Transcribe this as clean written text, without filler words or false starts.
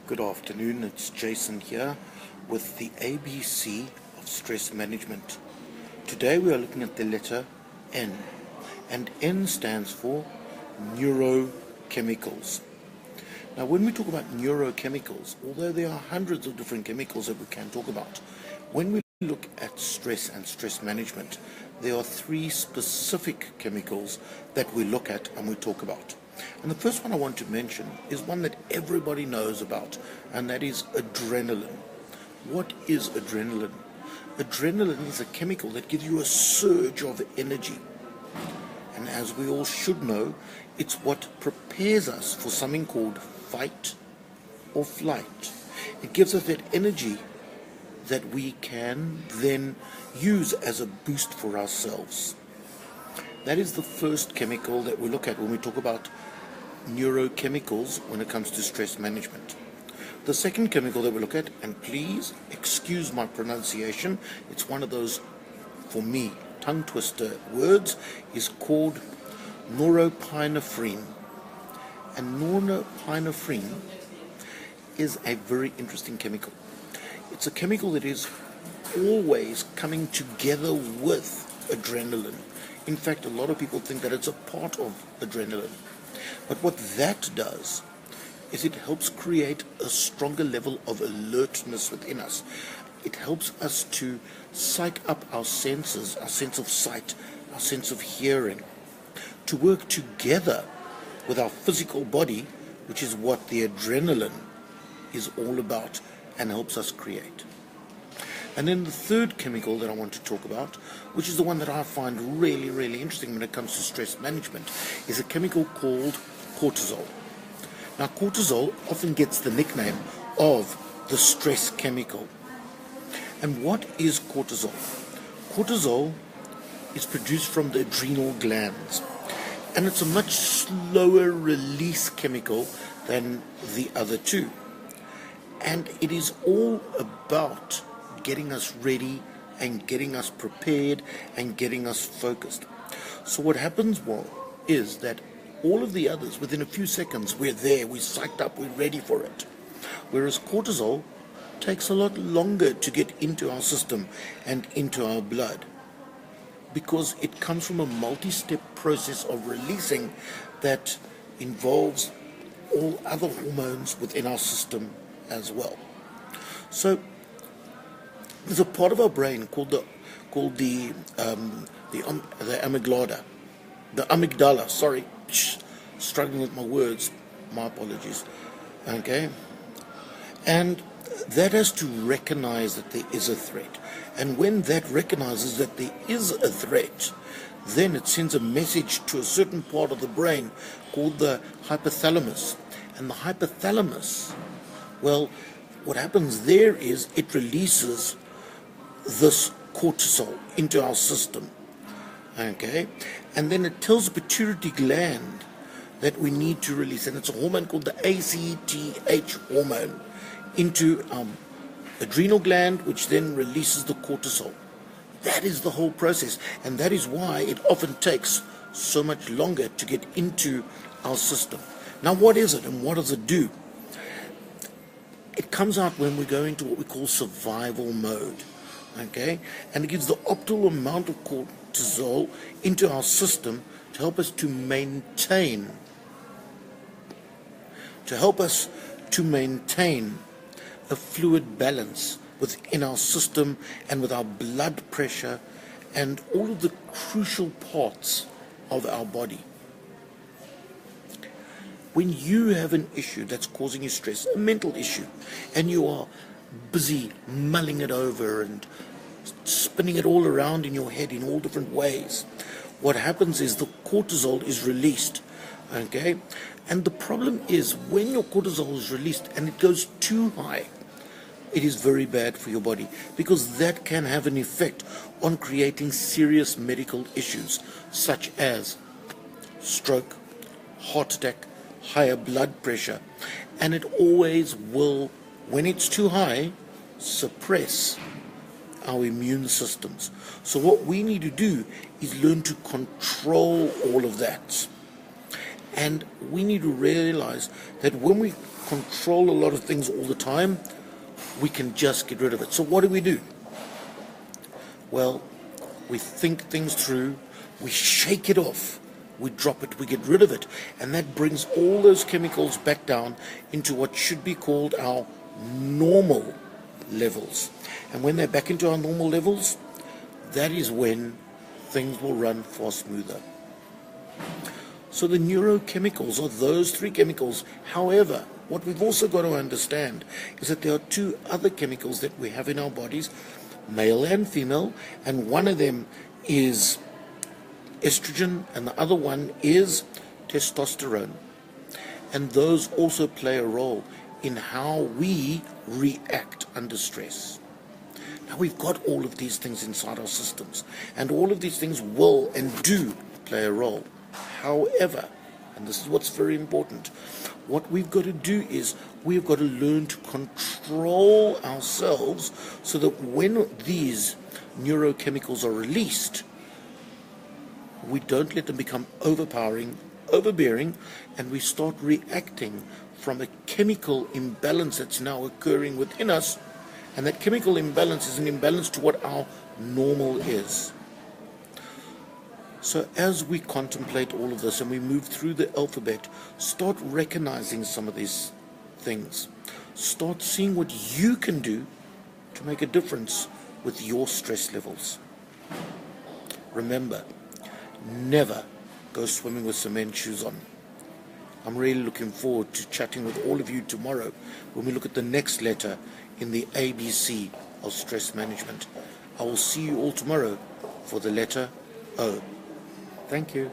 Good afternoon, it's Jason here with the ABC of stress management. Today we are looking at the letter N, and N stands for neurochemicals. Now when we talk about neurochemicals, although there are hundreds of different chemicals that we can talk about, when we look at stress and stress management, there are three specific chemicals that we look at and we talk about. And the first one I want to mention is one that everybody knows about, and that is adrenaline. What is adrenaline? Adrenaline is a chemical that gives you a surge of energy. And as we all should know, it's what prepares us for something called fight or flight. It gives us that energy that we can then use as a boost for ourselves. That is the first chemical that we look at when we talk about neurochemicals when it comes to stress management. The second chemical that we look at, and please excuse my pronunciation, it's one of those, for me, tongue twister words, is called norepinephrine. And norepinephrine is a very interesting chemical. It's a chemical that is always coming together with adrenaline. In fact, a lot of people think that it's a part of adrenaline. But what that does is it helps create a stronger level of alertness within us. It helps us to psych up our senses, our sense of sight, our sense of hearing, to work together with our physical body, which is what the adrenaline is all about and helps us create. And then the third chemical that I want to talk about, which is the one that I find really, really interesting when it comes to stress management, is a chemical called cortisol. Now, cortisol often gets the nickname of the stress chemical. And what is cortisol? Cortisol is produced from the adrenal glands, and it's a much slower release chemical than the other two. And it is all about getting us ready and getting us prepared and getting us focused. So what happens is that all of the others, within a few seconds, we're there, we're psyched up, we're ready for it. Whereas cortisol takes a lot longer to get into our system and into our blood, because it comes from a multi-step process of releasing that involves all other hormones within our system as well. So there's a part of our brain called the amygdala. Sorry, struggling with my words. My apologies. Okay, and that has to recognize that there is a threat. And when that recognizes that there is a threat, then it sends a message to a certain part of the brain called the hypothalamus. And the hypothalamus, well, what happens there is it releases this cortisol into our system, okay, and then it tells the pituitary gland that we need to release, and it's a hormone called the ACTH hormone, into adrenal gland, which then releases the cortisol. That is the whole process, and that is why it often takes so much longer to get into our system. Now, what is it and what does it do? It comes out when we go into what we call survival mode. Okay, and it gives the optimal amount of cortisol into our system to help us to maintain a fluid balance within our system and with our blood pressure and all of the crucial parts of our body. When you have an issue that's causing you stress, a mental issue, and you are busy mulling it over and spinning it all around in your head in all different ways, what happens is the cortisol is released, okay? And the problem is when your cortisol is released and it goes too high, it is very bad for your body, because that can have an effect on creating serious medical issues such as stroke, heart attack, higher blood pressure, and it always will, when it's too high, suppress our immune systems. So what we need to do is learn to control all of that. And we need to realize that when we control a lot of things all the time, we can just get rid of it. So what do? Well, we think things through, we shake it off, we drop it, we get rid of it, and that brings all those chemicals back down into what should be called our normal levels. And when they're back into our normal levels, that is when things will run far smoother. So the neurochemicals are those three chemicals. However, what we've also got to understand is that there are two other chemicals that we have in our bodies, male and female, and one of them is estrogen and the other one is testosterone. And those also play a role in how we react under stress. Now we've got all of these things inside our systems, and all of these things will and do play a role. However, and this is what's very important, what we've got to do is we've got to learn to control ourselves so that when these neurochemicals are released, we don't let them become overpowering, overbearing, and we start reacting from a chemical imbalance that's now occurring within us. And that chemical imbalance is an imbalance to what our normal is. So as we contemplate all of this and we move through the alphabet, start recognizing some of these things. Start seeing what you can do to make a difference with your stress levels. Remember, never go swimming with cement shoes on. I'm really looking forward to chatting with all of you tomorrow when we look at the next letter in the ABC of stress management. I will see you all tomorrow for the letter O. Thank you.